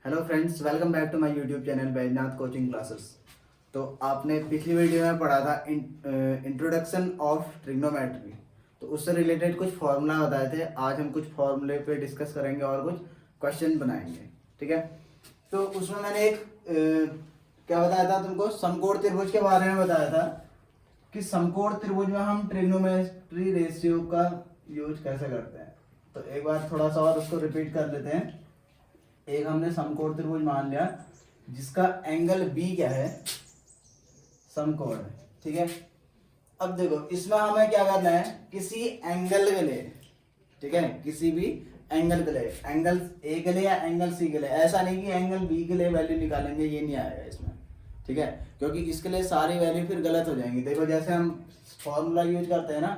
Hello friends, welcome back to my YouTube channel Baijnath coaching classes. तो आपने पिछली video में पढ़ा था इंट्रोडक्शन ऑफ ट्रिग्नोमेट्री। तो उससे रिलेटेड कुछ फॉर्मूला बताए थे। आज हम कुछ फॉर्मूले पे डिस्कस करेंगे और कुछ क्वेश्चन बनाएंगे। ठीक है, तो उसमें मैंने एक क्या बताया था तुमको, समकोण त्रिभुज के बारे में बताया था कि समकोण त्रिभुज में हम ट्रिग्नोमेट्री रेशियो का यूज कैसे करते हैं। तो एक बार थोड़ा सा और उसको रिपीट कर लेते हैं। एक हमने समकोण त्रिभुज मान लिया जिसका एंगल बी क्या है, समकोण है। ठीक है, अब देखो इसमें हमें क्या करना है, किसी एंगल के लिए, ठीक है, किसी भी एंगल के लिए, एंगल ए के लिए या एंगल सी के लिए। ऐसा नहीं कि एंगल बी के लिए वैल्यू निकालेंगे, ये नहीं आएगा इसमें। ठीक है, क्योंकि इसके लिए सारी वैल्यू फिर गलत हो जाएंगी। देखो जैसे हम फॉर्मूला यूज करते हैं ना,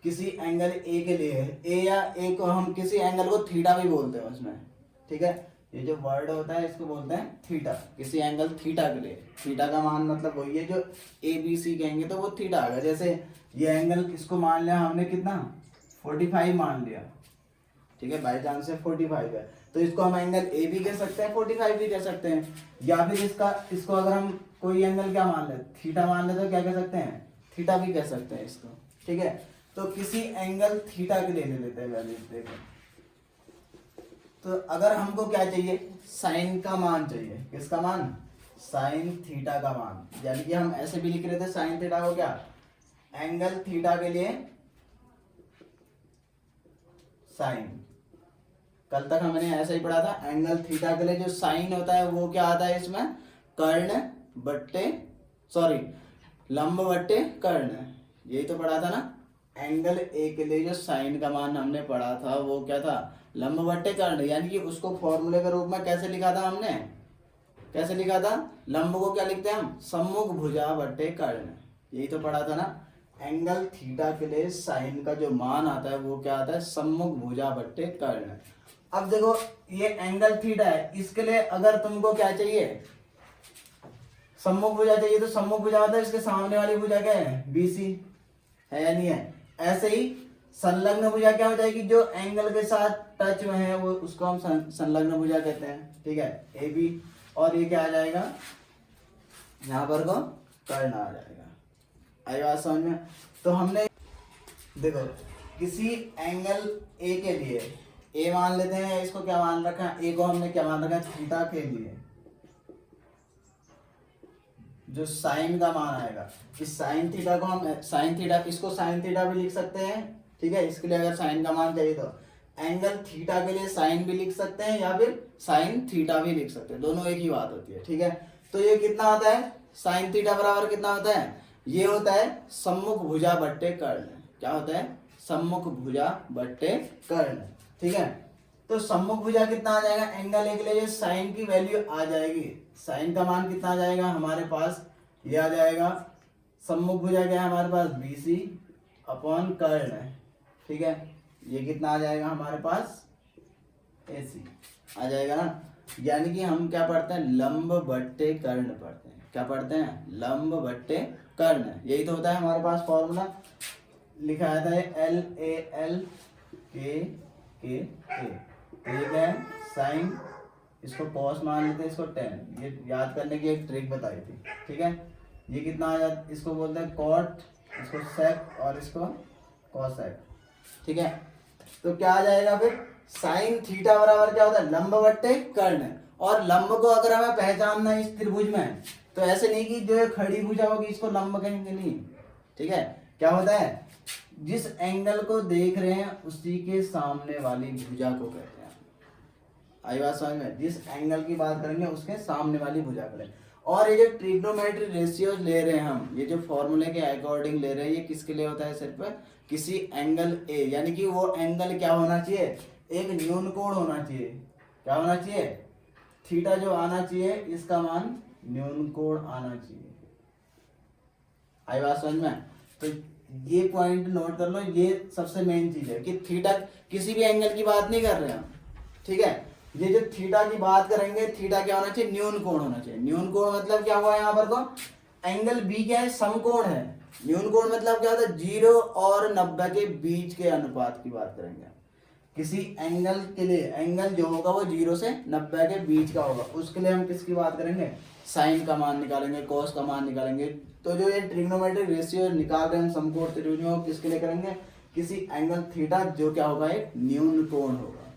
किसी एंगल ए के लिए है, ए या ए को हम किसी एंगल को थीटा भी बोलते हैं उसमें। ठीक है, ये जो वर्ड होता है इसको बोलते हैं थीटा। किसी एंगल थीटा के लिए, थीटा का मान मतलब वही है जो ए बी सी कहेंगे तो वो थीटा आएगा। जैसे ये एंगल इसको मान लिया हमने कितना, 45 मान लिया। ठीक है, बाई चांस से 45 है तो इसको हम एंगल ए भी कह सकते हैं, 45 भी कह सकते हैं। या फिर इसको अगर हम कोई एंगल क्या मान ले, थीटा मान ले, तो क्या कह सकते हैं, थीटा भी कह सकते हैं इसको। ठीक है, तो किसी एंगल थीटा के लिए ले लेते हैं वैल्यू। देखो तो अगर हमको क्या चाहिए, साइन का मान चाहिए। किसका मान, साइन थीटा का मान। यानी कि हम ऐसे भी लिख रहे थे साइन थीटा को क्या, एंगल थीटा के लिए साइन। कल तक हमने ऐसा ही पढ़ा था, एंगल थीटा के लिए जो साइन होता है वो क्या आता है इसमें, कर्ण बट्टे सॉरी लंब बट्टे कर्ण। यही तो पढ़ा था ना। एंगल ए के लिए जो साइन का मान हमने पढ़ा था वो क्या था, लंब बट्टे कर्ण। यानी कि उसको फॉर्मूले के रूप में कैसे लिखा था हमने, कैसे लिखा था, लंब को क्या लिखते हैं हम, सम्मुख भुजा बट्टे कर्ण। यही तो पढ़ा था ना। एंगल थीटा के लिए साइन का जो मान आता है वो क्या आता है, सम्मुख भुजा बट्टे कर्ण। अब देखो ये एंगल थीटा है, इसके लिए अगर तुमको क्या चाहिए, सम्मुख भुजा चाहिए, तो सम्मुख भुजा मतलब इसके सामने वाली भुजा क्या है, बीसी है या नहीं है। ऐसे ही संलग्न भुजा क्या हो जाएगी, जो एंगल के साथ टच में है वो उसको हम संलग्न भुजा कहते हैं। ठीक है, ए बी, और ये क्या आ जाएगा, यहाँ पर को कर्ण आ जाएगा। आई बात समझ में। तो हमने देखो किसी एंगल ए के लिए, ए मान लेते हैं, इसको क्या मान रखा है, ए को हमने क्या मान रखा है, थीटा के लिए जो साइन का मान आएगा, इस साइन थीटा को हम साइन थीटा, इसको साइन थीटा भी लिख सकते हैं। ठीक है, इसके लिए अगर साइन का मान चाहिए तो एंगल थीटा के लिए साइन भी लिख सकते हैं या फिर साइन थीटा भी लिख सकते हैं, दोनों एक ही बात होती है। ठीक है, तो ये कितना होता है, साइन थीटा बराबर कितना होता है, ये होता है सम्मुख भुजा बट्टे कर्ण। क्या होता है, सम्मुख भुजा बट्टे कर्ण। ठीक है, तो सम्मुख भुजा कितना आ जाएगा, एंगल ए के लिए साइन की वैल्यू आ जाएगी। साइन का मान कितना आ जाएगा हमारे पास, ये आ जाएगा, सम्मुख भुजा क्या है हमारे पास, बीसी अपॉन कर्ण है। ठीक है, ये कितना आ जाएगा हमारे पास, एसी आ जाएगा ना। यानी कि हम क्या पढ़ते हैं, लंब बट्टे कर्ण पढ़ते हैं। क्या पढ़ते हैं, लंब बट्टे कर्ण। यही तो होता है हमारे पास फॉर्मूला। लिखा जाता है एल ए एल के ए। ठीक है, साइन, इसको कॉस मान लेते हैं, इसको टेन। ये याद करने की एक ट्रिक बताई थी। ठीक है, ये कितना आ जाता, इसको बोलते हैं कॉट, इसको सेक और इसको कॉसेक। ठीक है, तो क्या आ जाएगा फिर, साइन थीटा बराबर क्या होता है, लंब बट्टे कर्ण। और लंब को अगर हमें पहचानना है इस त्रिभुज में, तो ऐसे नहीं कि जो खड़ी भुजा होगी इसको लंब कहेंगे, नहीं। ठीक है, क्या होता है, जिस एंगल को देख रहे हैं उसी के सामने वाली भुजा को कहते हैं। आई बात समझ में, जिस एंगल की बात करेंगे उसके सामने वाली भुजा को। और ये जो ट्रिग्नोमेट्री रेशियोज ले रहे हैं हम, ये जो फॉर्मूले के अकॉर्डिंग ले रहे हैं, ये किसके लिए होता है, सिर्फ किसी एंगल ए, यानी कि वो एंगल क्या होना चाहिए, एक न्यून कोण होना चाहिए। क्या होना चाहिए, थीटा जो आना चाहिए इसका मान न्यून कोण आना चाहिए। आई बात समझ में। तो ये पॉइंट नोट कर लो, ये सबसे मेन चीज है कि थीटा, किसी भी एंगल की बात नहीं कर रहे हम। ठीक है, ये जो थीटा की बात करेंगे, थीटा क्या होना चाहिए, न्यून कोण होना चाहिए। न्यून कोण मतलब क्या हुआ यहाँ पर को, एंगल बी क्या है, समकोण है। न्यून कोण मतलब क्या होता है, 0 और 90 के बीच के अनुपात की बात करेंगे। किसी एंगल के लिए, एंगल जो होगा वो 0 से 90 के बीच का होगा, उसके लिए हम किसकी बात करेंगे, साइन का मान निकालेंगे, कॉस का मान निकालेंगे। तो जो ये ट्रिग्नोमेट्रिक रेशियो निकाल रहे हैं हम समकोण त्रिभुज में, किसके लिए करेंगे, किसी एंगल थीटा जो क्या होगा, एक न्यून कोण होगा।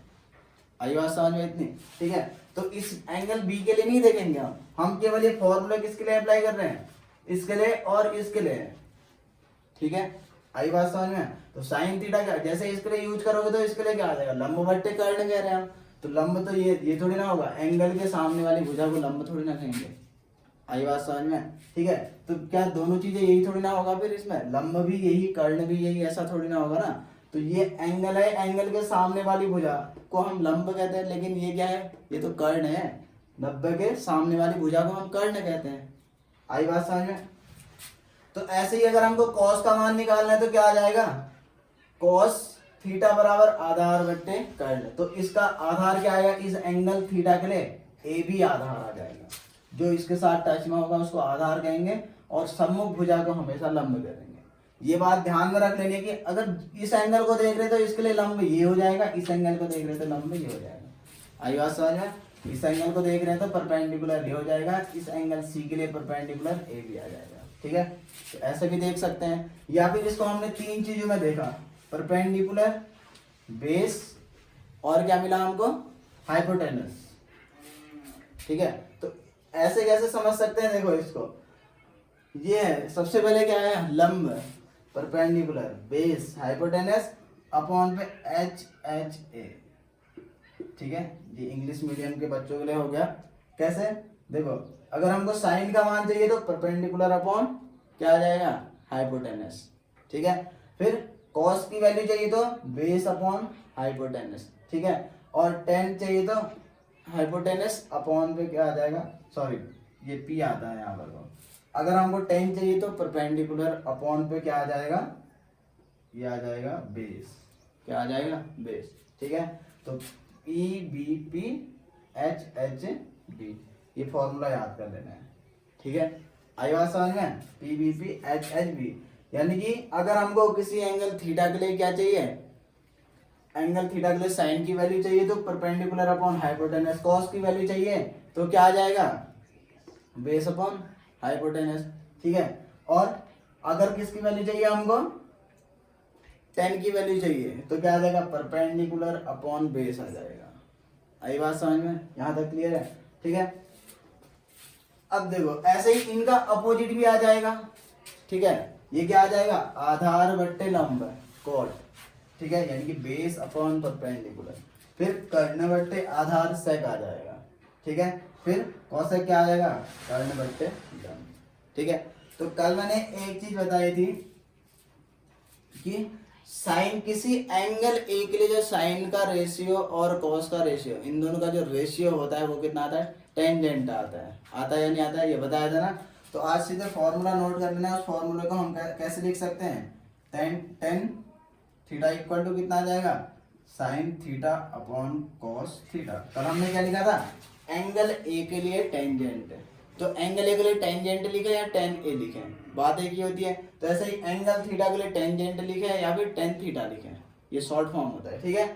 आई बात समझ में इतनी, ठीक है। तो इस एंगल बी के लिए नहीं देखेंगे हम केवल ये फॉर्मूला किसके लिए अप्लाई कर रहे हैं, इसके लिए और इसके लिए, ठीक है। आई बात समझ में। तो साइन थीटा क्या, जैसे इसके लिए यूज करोगे तो इसके लिए क्या आ जाएगा, लंब बट्टे कर्ण कह रहे हैं हम, तो लंब तो ये थोड़ी ना होगा, एंगल के सामने वाली भुजा को लंब थोड़ी ना कहेंगे। आई बात समझ में, ठीक है। तो क्या दोनों चीजें यही थोड़ी ना होगा, फिर इसमें लंब भी यही कर्ण भी यही, ऐसा थोड़ी ना होगा ना। तो ये एंगल है, एंगल के सामने वाली भुजा को हम लंब कहते हैं, लेकिन ये क्या है, ये तो कर्ण है, 90 के सामने वाली भुजा को हम कर्ण कहते हैं। आई बात समझ में। तो ऐसे ही अगर हमको कॉस का मान निकालना है तो क्या आ जाएगा, कॉस थीटा बराबर आधार बट्टे कर्ण। तो इसका आधार क्या आएगा, इस एंगल थीटा के लिए ए बी आधार आ जाएगा, जो इसके साथ टच में होगा उसको आधार कहेंगे, और सम्मुख भुजा को हमेशा लंब कहेंगे। ये बात ध्यान में रख लेने की, अगर इस एंगल को देख रहे तो इसके लिए लंब ये हो जाएगा, इस एंगल को देख रहे तो लंब ये हो जाएगा। आई बात समझ में। इस एंगल को देख रहे हैं तो परपेंडिकुलर ये हो जाएगा, इस एंगल सी के लिए परपेंडिकुलर ए भी आ जाएगा, ठीक है। तो ऐसे भी देख सकते हैं, या फिर इसको हमने 3 चीजों में देखा, परपेंडिकुलर, बेस, और क्या मिला हमको, हाइपोटेनस, ठीक है। तो ऐसे कैसे समझ सकते हैं, देखो इसको, ये है सबसे पहले क्या है, लंब, परपेंडिकुलर, बेस, हाइपोटेनस, अपॉन पे एच एच ए, ठीक है। ये इंग्लिश मीडियम के बच्चों के लिए हो गया। कैसे, देखो अगर हमको साइन का मान चाहिए तो परपेंडिकुलर अपॉन क्या आ जाएगा, हाइपोटेनस, ठीक है। फिर कॉस की वैल्यू चाहिए तो बेस अपॉन हाइपोटेनस, ठीक है। और टेन चाहिए तो हाइपोटेनस अपॉन पे क्या आ जाएगा, सॉरी ये पी आता है यहाँ पर। अगर हमको टेन चाहिए तो परपेंडिकुलर अपॉन पे क्या आ जाएगा, ये आ जाएगा बेस, क्या आ जाएगा, बेस, ठीक है। तो P B P H H B, ये फॉर्मूला याद कर लेना है, ठीक है। आई बात समझ में, P B P H H B, यानी कि अगर हमको किसी एंगल थीटा के लिए क्या चाहिए, एंगल थीटा के लिए साइन की वैल्यू चाहिए तो परपेंडिकुलर अपॉन हाइपोटेनस, कॉस की वैल्यू चाहिए तो क्या आ जाएगा, बेस अपॉन हाइपोटेनस, ठीक है। और अगर किसकी वैल्यू चाहिए हमको, टेन की वैल्यू चाहिए तो क्या आ जाएगा, परपेंडिकुलर अपॉन बेस आ जाएगा। आई बात समझ में, यहां तक क्लियर है, ठीक है। अब देखो ऐसे ही इनका अपोजिट भी आ जाएगा, ठीक है। ये क्या आ जाएगा, आधार बट्टे लंब, कॉट, ठीक है, यानी कि बेस अपॉन परपेंडिकुलर। फिर कर्ण बट्टे आधार सेक आ जाएगा, ठीक है। फिर कौशेक क्या आ जाएगा, कर्ण बट्टे लंब, ठीक है। तो कल मैंने एक चीज बताई थी कि साइन किसी एंगल ए के लिए जो साइन का रेशियो और कॉस का रेशियो, इन दोनों का जो रेशियो होता है वो कितना आता है, टेंजेंट आता है या नहीं आता है, ये बताया था ना। तो आज सीधे फॉर्मूला नोट कर लेना है, उस फॉर्मूले को हम कैसे लिख सकते हैं, टेन थीटा इक्वल टू कितना आ जाएगा, sine theta upon cos theta. कल हमने क्या लिखा था, एंगल ए के लिए टेंजेंट, तो एंगल ए के लिए टेंजेंट लिखे या टेन ए लिखे, बात एक ही होती है। तो ऐसे ही एंगल थीटा के लिए टेंजेंट लिखे या फिर टेन थीटा लिखे, ये शॉर्ट फॉर्म होता है, ठीक है।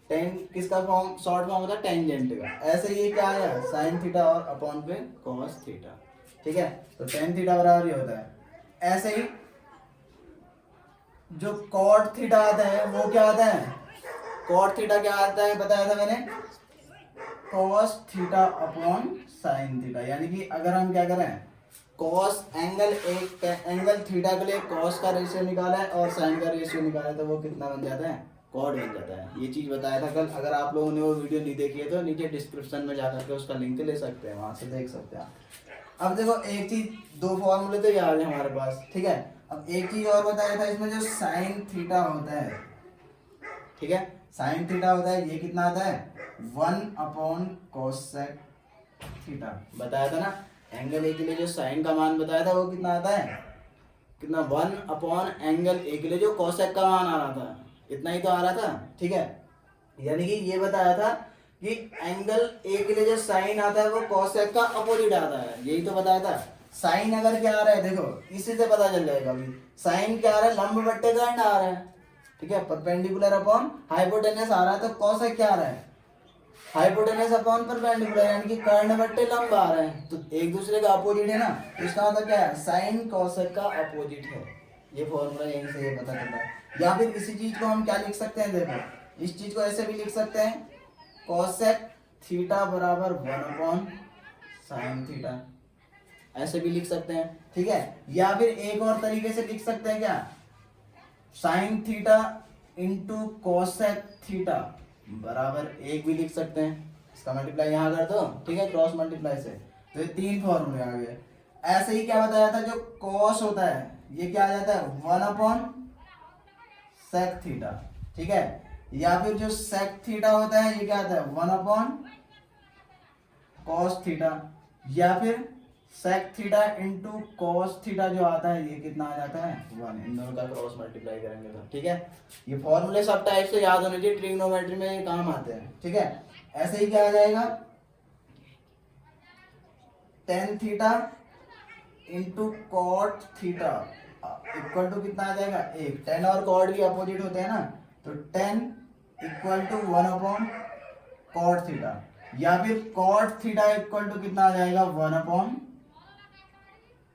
टेन किसका फॉर्म, शॉर्ट फॉर्म होता है टेंजेंट का। ऐसे ये क्या आया, साइन थीटा और अपॉन पे कॉस थीटा, ठीक है। तो टेन थीटा बराबर ये होता है। ऐसे ही जो कॉट थीटा आता है वो क्या आता है, कॉट थीटा क्या आता है बताया था मैंने, cos theta upon sine theta. यानी कि अगर हम क्या करें, कॉस एंगल थीटा के लिए कॉस का रेशियो निकाला है और साइन का रेशियो निकाला है तो वो कितना बन जाता है, कॉट बन जाता है। ये चीज बताया था कल, अगर आप लोगों ने वो वीडियो नहीं देखी है तो नीचे डिस्क्रिप्शन में जाकर के उसका लिंक ले सकते हैं, वहां से देख सकते हैं। अब देखो एक चीज, दो फॉर्मूले तो याद है हमारे पास, ठीक है। अब एक चीज और बताया था इसमें, जो साइन थीटा होता है, ठीक है, साइन थीटा होता है, ये कितना आता है, 1 अपॉन कोसेक थीटा। बताया था ना, एंगल ए के लिए जो साइन का मान बताया था वो कितना आता है, कितना, 1 अपॉन एंगल ए के लिए जो कोसेक का मान आ रहा था, इतना ही तो आ रहा था, ठीक है। यानी कि ये बताया था कि एंगल ए के लिए जो साइन आता है वो कोसेक का अपोजिट आता है, यही तो बताया था। साइन अगर क्या आ रहा है, देखो इसी से पता चल जाएगा, अभी साइन क्या आ रहा है, लंब बट्टे कर्ण आ रहा है, ठीक है, परपेंडिकुलर अपॉन हाइपोटेनस आ रहा है तो कोसेक क्या आ रहा है, हाइपोटेनस अपॉन परपेंडिकुलर, यानी कि कर्ण बट्टे लंब आ रहे हैं, तो एक दूसरे का अपोजिट है ना, तो इसका मतलब क्या है, साइन कोसेक का अपोजिट है। ये फॉर्मूला यहीं से ये पता चलता है। या फिर इसी चीज को हम क्या लिख सकते हैं, देखो इस चीज को ऐसे भी लिख सकते हैं, कोसेक थीटा बराबर 1 अपॉन साइन थीटा, ऐसे भी लिख सकते हैं, ठीक है। या फिर एक और तरीके से लिख सकते हैं, क्या, sine theta into cosec theta बराबर 1 भी लिख सकते हैं, इसका मल्टीप्लाई यहाँ कर दो, ठीक है, क्रॉस मल्टीप्लाई से, तो ये 3 फॉर्मूले आ गए। ऐसे ही क्या बताया था, जो कॉस होता है ये क्या आ जाता है 1 अपॉन सेक थीटा, ठीक है। या फिर जो सेक थीटा होता है ये क्या आता है 1 अपॉन कॉस थीटा, या फिर sec theta into cos theta जो आता है ये कितना आ जाता है 1, इन दोनों का क्रॉस मल्टीप्लाई करेंगे तो, ठीक है। ये फॉर्मूले सब टाइप से याद होने चाहिए, ट्रिग्नोमेट्री में ये काम आते हैं, ठीक है। ऐसे ही क्या आ जाएगा tan theta into cot theta equal to कितना आ जाएगा 1, टेन और कॉट भी अपोजिट होते हैं ना, तो 10 equal to 1 upon cot theta, या फिर कॉट थीटा इक्वल टू कितना आ जाएगा 1 अपॉन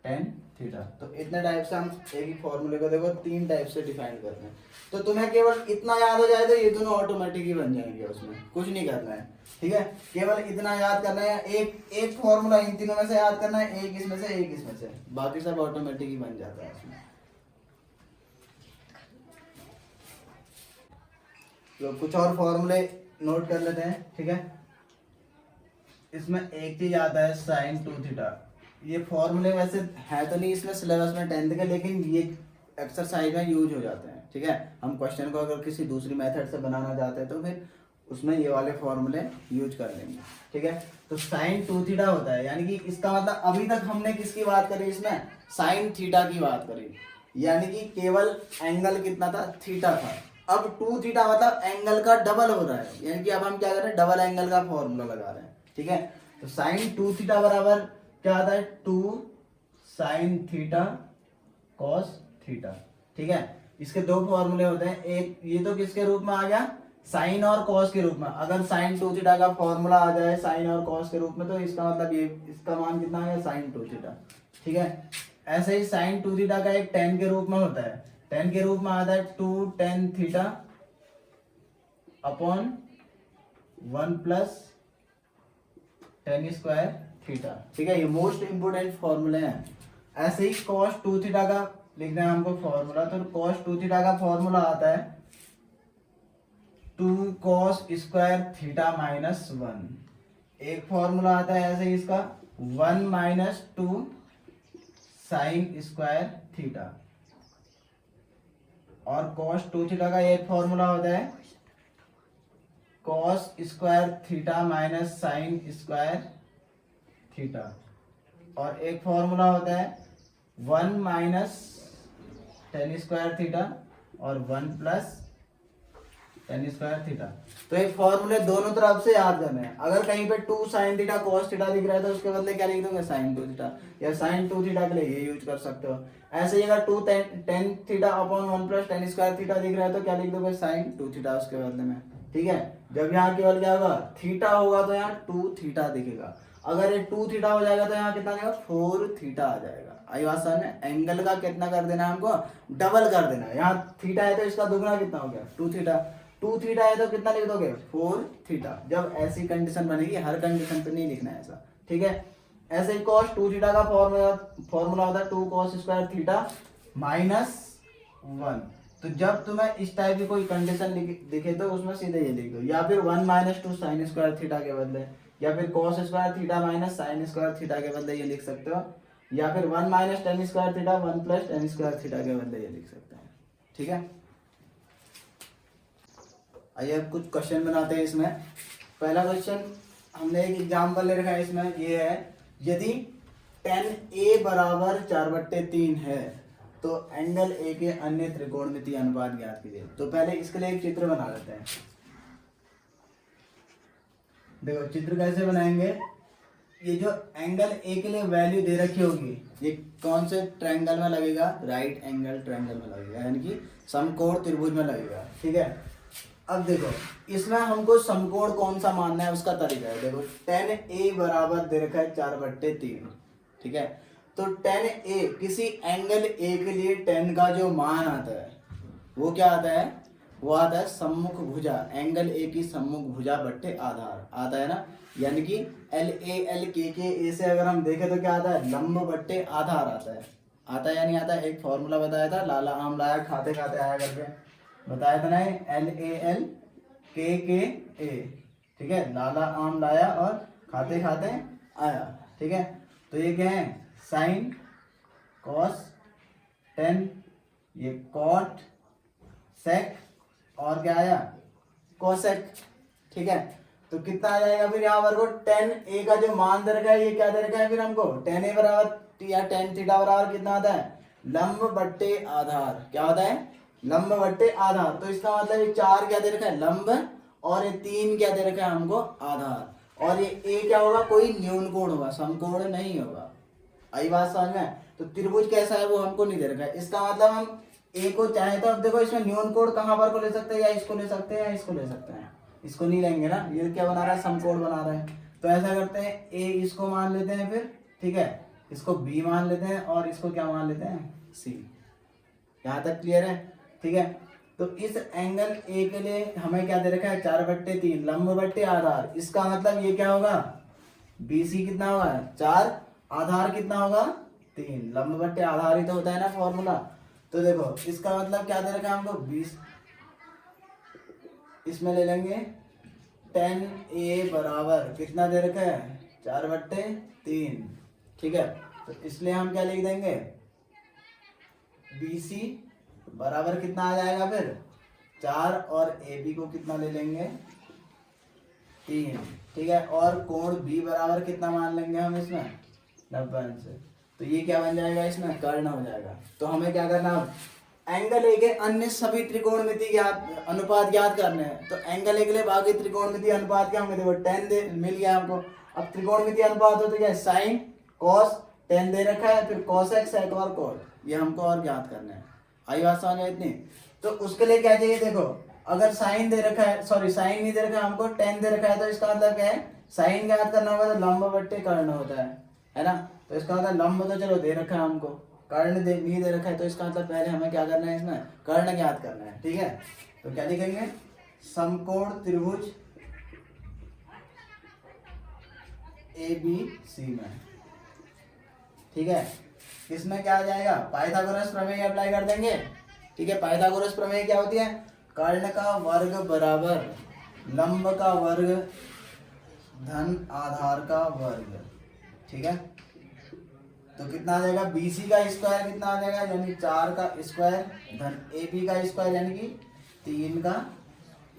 टेन थीटा। तो इतने टाइप से हम एक ही फॉर्मूले को देखो 3 टाइप से डिफाइन करते हैं, तो तुम्हें केवल इतना याद हो जाए तो ये दोनों ऑटोमेटिक ही बन जाएंगे, उसमें कुछ नहीं करना है, ठीक है। केवल इतना याद करना है, एक फॉर्मूला इन तीनों में से याद करना है, एक इसमें से एक इसमें से, बाकी सब ऑटोमेटिक ही बन जाता है उसमें। तो कुछ और फॉर्मूले नोट कर लेते हैं, ठीक है। इसमें एक चीज आता है साइन 2 थीटा, ये फॉर्मूले वैसे है तो नहीं इसमें सिलेबस में 10th के, लेकिन ये एक्सरसाइज में यूज हो जाते हैं, ठीक है। हम क्वेश्चन को अगर किसी दूसरी मेथड से बनाना चाहते हैं तो फिर उसमें ये वाले फॉर्मूले यूज कर लेंगे, ठीक है। तो साइन 2 थीटा होता है, यानी कि इसका मतलब अभी तक हमने किसकी बात करी, इसमें साइन थीटा की बात करी, यानी कि केवल एंगल कितना था, थीटा था। अब 2 थीटा मतलब एंगल का डबल हो रहा है, यानी कि अब हम क्या कर रहे हैं, डबल एंगल का फॉर्मूला लगा रहे हैं, ठीक है। तो साइन 2 थीटा बराबर क्या आता है 2 साइन थीटा कॉस थीटा, ठीक है। इसके दो फॉर्मूले होते हैं, एक ये तो किसके रूप में आ गया, साइन और कॉस के रूप में। अगर साइन 2 थीटा का फॉर्मूला आ जाए साइन और कॉस के रूप में तो इसका मतलब ये इसका मान कितना आ गया साइन 2 थीटा, ठीक है। ऐसे ही साइन 2 थीटा का एक टेन के रूप में होता है, टेन के रूप में आता है 2 tan theta upon 1 plus ten square theta, ठीक है। ये मोस्ट इंपोर्टेंट फॉर्मूले हैं। ऐसे ही cos 2 थीटा का लिखना है हमको फॉर्मूला, तो cos 2 थीटा का फॉर्मूला आता है 2 cos स्क्वायर थीटा माइनस 1। एक फॉर्मूला आता है ऐसे ही इसका 1 माइनस 2 साइन स्क्वायर थीटा, और cos 2 थीटा का एक फॉर्मूला होता है cos square theta minus sine square theta, और एक फॉर्मूला होता है 1 माइनस टेन स्क्वायर थीटा और 1 प्लस टेन स्क्वायर थीटा। तो एक फॉर्मूले दोनों तरफ से याद करने हैं। अगर कहीं पे 2 साइन थीटा कॉस थीटा दिख रहा है तो उसके बदले क्या लिख दोगे साइन 2 थीटा, या साइन 2 थीटा के लिए ये यूज कर सकते हो। ऐसे ही अगर 2 tan theta upon 1 plus ten square theta दिख रहा है तो क्या लिख दोगे साइन 2 थीटा उसके बदले में, ठीक है। जब यहाँ केवल क्या होगा थीटा होगा तो यहाँ 2 थीटा दिखेगा, अगर ये 2 थीटा हो जाएगा तो यहाँ कितना आएगा 4 थीटा आ जाएगा। आई बात समझ में, एंगल का कितना कर देना है हमको, डबल कर देना है। यहाँ थीटा है तो इसका दुगना कितना हो गया 2 थीटा, 2 थीटा है तो कितना लिख दोगे 4 थीटा। जब ऐसी कंडीशन बनेगी, हर कंडीशन पे नहीं लिखना है ऐसा, ठीक है। ऐसे ही cos 2 थीटा का फॉर्मूला होता है 2 cos स्क्वायर थीटा माइनस 1। तो जब तुम्हें इस टाइप की कोई कंडीशन दिखे तो उसमें सीधे ये लिख दो, या फिर 1 माइनस 2 साइन स्क्वायर थीटा के बदले, या फिर cos square theta minus sine square theta के बदले ये लिख सकते हो, या फिर 1 minus ten square theta 1 plus ten square theta के बदले ये लिख सकते हैं, ठीक है। आइए अब कुछ क्वेश्चन बनाते हैं इसमें। पहला क्वेश्चन हमने एक एग्जाम्पल ले रखा है इसमें, ये है यदि tan a बराबर 4/3 है तो एंगल ए के अन्य त्रिकोणमितीय अनुपात ज्ञात कीजिए। तो पहले इसके लिए एक चित्र बना लेते हैं। देखो चित्र कैसे बनाएंगे, ये जो एंगल ए के लिए वैल्यू दे रखी होगी, ये कौन से ट्रायंगल में लगेगा? राइट एंगल ट्रायंगल में लगेगा, यानी कि समकोण त्रिभुज में लगेगा। ठीक है, अब देखो इसमें हमको समकोण कौन सा मानना है उसका तरीका है। देखो tan A बराबर दे रखा है 4/3। ठीक है, तो tan A किसी एंगल A के लिए tan का जो मान आता है वो क्या आता है? वो आता है सम्मुख भुजा, एंगल ए की सम्मुख भुजा बट्टे आधार आता है ना, यानी कि LAL से अगर हम देखें तो क्या आता है? लंब बट्टे आधार आता है या नहीं आता है? एक फॉर्मूला बताया था, लाला आम लाया खाते खाते आया करके, बताया था ना, LALKKA। ठीक है, लाला आम लाया और खाते खाते आया। ठीक है, तो ये क्या है? साइन, कॉस, टेन, ये कॉट, सेक और क्या आया? कोसेक। ठीक है, तो कितना आ जाएगा फिर यहाँ पर को? tan A का जो मान दे रखा है, ये क्या दे रखा है फिर हमको? tan A बराबर या tan थीटा बराबर कितना आता है? लंब बट्टे आधार। क्या होता है? लंब बट्टे आधार। तो इसका मतलब ये 4 क्या दे रखा है? लंब, और ये 3 क्या दे रखा है हमको? आधार। और ये A क्या होगा? कोई न्यून कोण होगा, समकोण नहीं होगा। आई बात समझ में? तो त्रिभुज कैसा है वो हमको नहीं दे रखा है। इसका मतलब हम ए को चाहे तो, अब देखो इसमें न्यून कोण कहाँ पर को ले सकते हैं? या इसको ले सकते हैं या इसको ले सकते हैं? इसको नहीं लेंगे ना, ये क्या बना रहा है? समकोण बना रहा है। तो ऐसा करते हैं, ए इसको मान लेते हैं फिर, ठीक है, इसको बी मान लेते हैं और इसको क्या मान लेते हैं? सी। यहाँ तक क्लियर है? ठीक है, तो इस एंगल ए के लिए हमें क्या दे रखा है? 4/3 लंब बट्टे आधार। इसका मतलब ये क्या होगा? BC कितना होगा? 4, आधार कितना होगा? 3। लंब बट्टे आधार ही तो होता है ना फॉर्मूला। तो देखो इसका मतलब क्या दे रखा है हमको? 20। इसमें ले लेंगे tan A बराबर कितना दे रखा है? 4/3। ठीक है, तो इसलिए हम क्या लिख देंगे? BC बराबर कितना आ जाएगा फिर? 4, और AB को कितना ले लेंगे? 3। ठीक है, और कोण B बराबर कितना मान लेंगे हम इसमें? 90 अंश। तो ये क्या बन जाएगा? इसमें कर्ण हो जाएगा। तो हमें क्या करना है? एंगल ए के अन्य सभी त्रिकोणमिति ज्ञात अनुपात ज्ञात करने हैं। तो एंगल ए के लिए बाकी त्रिकोणमिति अनुपात क्या होंगे? देखो tan दे मिल गया हमको। अब त्रिकोणमिति अनुपात होते क्या है? साइन, कॉस, tan दे रखा है, फिर कॉसेक, सेक और कॉट, ये हमको और ज्ञात करना है। आई बात समझ में इतनी? तो उसके लिए क्या चाहिए? देखो अगर साइन दे रखा है, सॉरी साइन नहीं दे रखा है हमको, tan दे रखा है, तो इसका मतलब क्या है? साइन ज्ञात करना होगा तो लंब बट्टे कर्ण होता है ना? तो इसका मतलब लंब तो चलो दे रखा है हमको, कर्ण नहीं दे रखा है, तो इसका मतलब पहले हमें क्या करना है? इसमें कर्ण ज्ञात करना है। ठीक है, तो क्या लिखेंगे? समकोण त्रिभुज ABC में। ठीक है, इसमें क्या आ जाएगा? पाइथागोरस प्रमेय अप्लाई कर देंगे। ठीक है, पाइथागोरस प्रमेय क्या होती है? कर्ण का वर्ग बराबर लंब का वर्ग धन आधार का वर्ग। ठीक है, तो कितना आ जाएगा? BC का स्क्वायर कितना आ जाएगा? यानी 4 का स्क्वायर धन AB का स्क्वायर यानी कि 3 का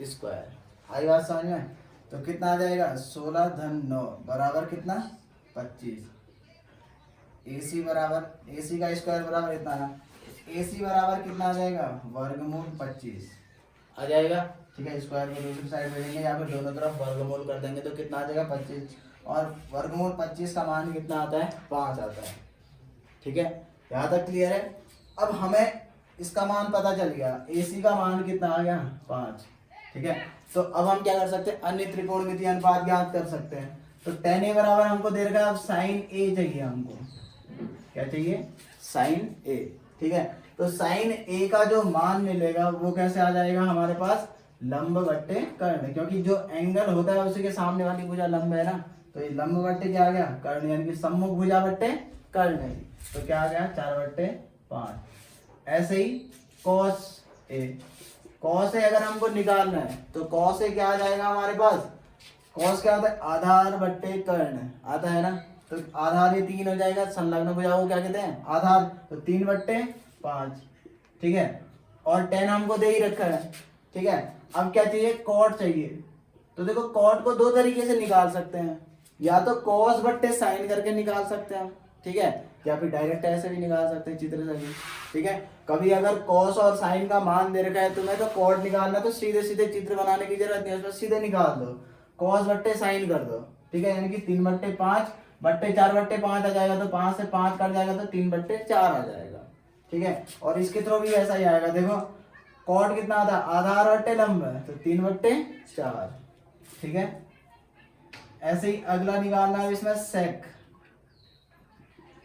स्क्वायर। आई बात समझ में? तो कितना आ जाएगा? 16 धन 9 बराबर कितना? 25। AC का स्क्वायर बराबर इतना ना, AC बराबर कितना आ जाएगा? वर्गमूल 25 आ जाएगा। ठीक है, स्क्वायर को दूसरी साइड भेजेंगे या फिर दोनों तरफ वर्गमूल कर देंगे, तो कितना आ जाएगा? 25। और वर्गमूल 25 का मान कितना आता है? 5 आता है। ठीक है, यहाँ तक क्लियर है? अब हमें इसका मान पता चल गया, AC का मान कितना आ गया? 5। ठीक है, तो अब हम क्या कर सकते हैं? अन्य त्रिकोणमितीय अनुपात ज्ञात कर सकते हैं। तो tan A बराबर हमको दे रखा है, अब साइन A चाहिए हमको। क्या चाहिए? Sine A। ठीक है, तो साइन A का जो मान मिलेगा वो कैसे आ जाएगा हमारे पास? लंब बट्टे कर्ण, क्योंकि जो एंगल होता है उसी के सामने वाली भुजा लंब है ना, तो ये लंब बट्टे क्या आ गया? कर्ण, यानी कि सम्मुख भुजा बट्टे कर्ण है। तो क्या आ गया? 4/5। ऐसे ही cos A अगर हमको निकालना है तो cos A क्या आ जाएगा हमारे पास? cos क्या होता है? आधार बट्टे कर्ण आता है ना, तो आधार ये 3 हो जाएगा, संलग्न भुजा को क्या कहते हैं? आधार। तो 3/5। ठीक है, और tan हमको दे ही रखा है। ठीक है, अब क्या चाहिए? cot चाहिए। तो देखो cot को 2 तरीके से निकाल सकते हैं, या तो cos बट्टे साइन करके निकाल सकते हैं, ठीक है, या फिर डायरेक्ट ऐसे भी निकाल सकते हैं, चित्र से भी। ठीक है, कभी अगर cos और साइन का मान दे रखा है तुम्हें तो cot निकालना, तो सीधे सीधे चित्र बनाने की जरूरत नहीं है, उसमें सीधे निकाल दो, cos बट्टे साइन कर दो। ठीक है, यानी कि 3/5 बट्टे 4 बट्टे 5 आ जाएगा, तो 5 से 5 कट जाएगा तो 3 बट्टे 4 आ जाएगा। ठीक है, और इसके थ्रू भी ऐसा ही आएगा। देखो कॉट कितना आता है, आधार बट्टे लंब है, तो 3 बट्टे 4। ठीक है, ऐसे ही अगला निकालना है इसमें सेक।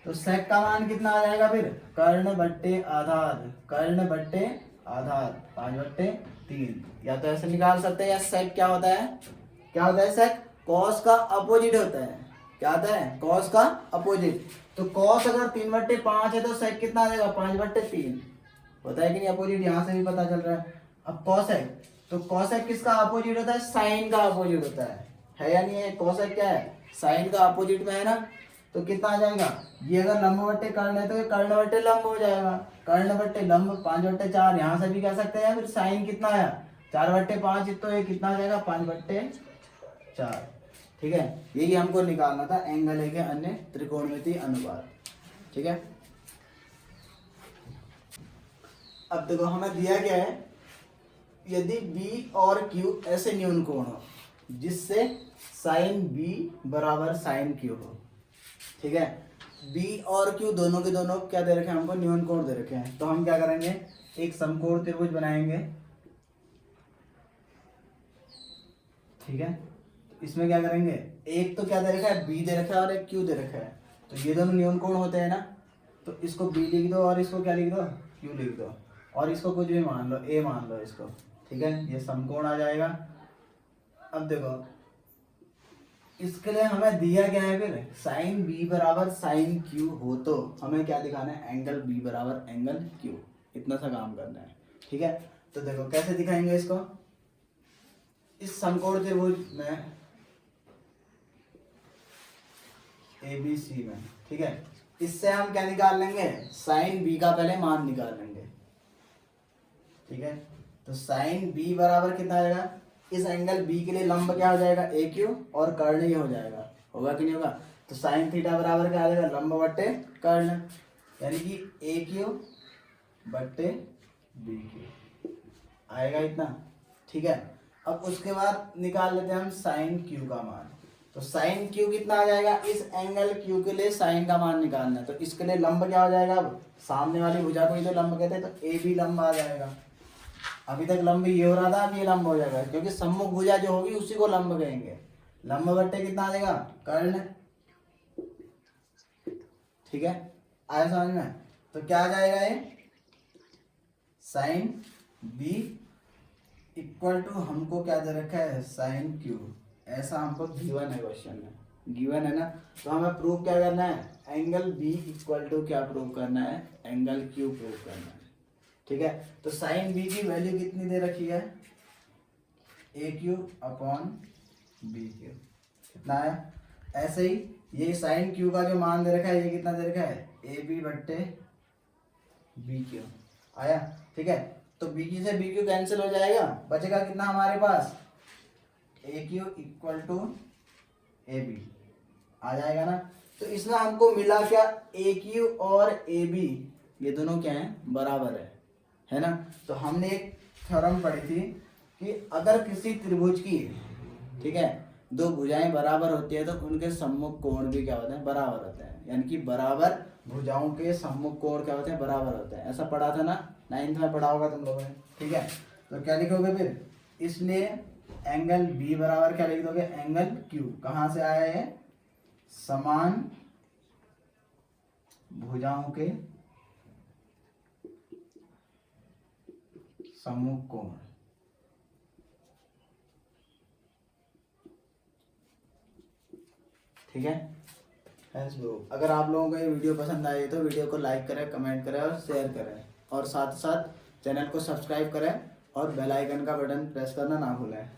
तो सेक का मान कितना आ जाएगा फिर, कर्ण बट्टे आधार, कर्ण बट्टे आधार 5 बट्टे 3। या तो ऐसे निकाल सकते हैं, या सेक क्या होता है, क्या होता है सेक, कॉस का अपोजिट होता है। क्या होता है, कॉस का अपोजिट। तो कॉस अगर 3 बट्टे 5 है तो सेक कितना आ जाएगा, 5 बट्टे 3 होता है कि नहीं, अपोजिट यहाँ से भी पता चल रहा है। अब कॉसेक, तो कॉसेक किसका अपोजिट होता है, साइन का अपोजिट होता है या नहीं है। कॉसेक क्या है, साइन का अपोजिट में है ना, तो कितना आ जाएगा, ये अगर लंब बट्टे कर्ण है तो ये कर्ण बट्टे लंब हो जाएगा। कर्ण बट्टे लंब 5 बट्टे 4, यहाँ से भी कह सकते हैं। फिर साइन कितना आया, 4 बट्टे 5, तो ये कितना आ जाएगा, 5 बट्टे 4। ठीक है, यही हमको निकालना था एंगल ए के अन्य त्रिकोणमितीय अनुपात। ठीक है, अब देखो हमें दिया गया है, यदि B और Q ऐसे न्यून कोण हो जिससे साइन B बराबर साइन Q हो। ठीक है, B और Q दोनों के दोनों क्या दे रखे हैं, हमको न्यून कोण दे रखे हैं। तो हम क्या करेंगे, एक समकोण त्रिभुज बनाएंगे। ठीक है, इसमें क्या करेंगे, एक तो क्या दे रखा है, B दे रखा है और एक Q दे रखा है। तो ये दोनों न्यून कोण होते हैं ना, तो इसको B लिख दो और इसको क्या लिख दो, Q लिख दो, और इसको कुछ भी मान लो, A मान लो इसको। ठीक है, ये समकोण आ जाएगा। अब देखो इसके लिए हमें दिया गया है, फिर साइन B बराबर साइन Q हो तो हमें क्या दिखाना है, एंगल B बराबर एंगल Q, इतना सा काम करना है। ठीक है, तो देखो कैसे दिखाएंगे इसको, इस समकोण त्रिभुज में ABC में। ठीक है, इससे हम क्या निकाल लेंगे, साइन B का पहले मान निकाल लेंगे। ठीक है, तो साइन B बराबर कितना आएगा, इस एंगल B के लिए लंब क्या हो जाएगा, AQ, और कर्ण ये हो जाएगा, होगा कि नहीं होगा। तो साइन थीटा बराबर क्या आ जाएगा, लंब बट्टे कर्ण, यानी कि AQ बट्टे BQ आएगा इतना। ठीक है, अब उसके बाद निकाल लेते हैं हम साइन Q का मान। तो साइन Q कितना आ जाएगा, इस एंगल Q के लिए साइन का मान निकालना है। तो इसके लिए लंब क्या हो जाएगा, अब सामने वाली भुजा को ही तो लंब कहते हैं, तो AB लंब आ जाएगा। अभी तक लंब ये हो रहा था, अब ये लंब हो जाएगा, क्योंकि सम्मुख भुजा जो होगी उसी को लंब कहेंगे। लंब बट्टे कितना आ जाएगा, कर्ण। ठीक है, आया समझ में। तो क्या आ जाएगा, ये साइन B इक्वल टू हमको क्या दे रखा है, साइन Q। ऐसा हमको गिवन है, क्वेश्चन में गिवन है ना। तो हमें प्रूव क्या करना है, एंगल B इक्वल टू क्या प्रूव करना है, एंगल Q प्रूव करना है। ठीक है, तो साइन B की वैल्यू कितनी दे रखी है, AQ अपॉन BQ कितना है। ऐसे ही ये साइन Q का जो मान दे रखा है, ये कितना दे रखा है, AB बट्टे BQ आया। ठीक है, तो BQ से BQ कैंसिल हो जाएगा, बचेगा कितना हमारे पास, AQ इक्वल टू AB आ जाएगा ना। तो इसमें हमको मिला क्या, AQ और AB ये दोनों क्या है, बराबर है ना। तो हमने एक थ्योरम पढ़ी थी कि अगर किसी त्रिभुज की, ठीक है, दो भुजाएं बराबर होती है तो उनके सम्मुख कोण भी क्या होते हैं, बराबर होते हैं। यानी कि बराबर भुजाओं के सम्मुख कोण क्या होते हैं, बराबर होते हैं। ऐसा पढ़ा था ना, 9th में पढ़ा होगा तुम लोगों ने। ठीक है, तो क्या लिखोगे फिर, इसलिए एंगल B बराबर क्या लिख दोगे, एंगल Q। कहाँ से आया है, समान भुजाओं के सम्मुख कोण। ठीक है, अगर आप लोगों को ये वीडियो पसंद आए तो वीडियो को लाइक करें, कमेंट करें और शेयर करें, और साथ साथ चैनल को सब्सक्राइब करें और बेल आइकन का बटन प्रेस करना ना भूलें।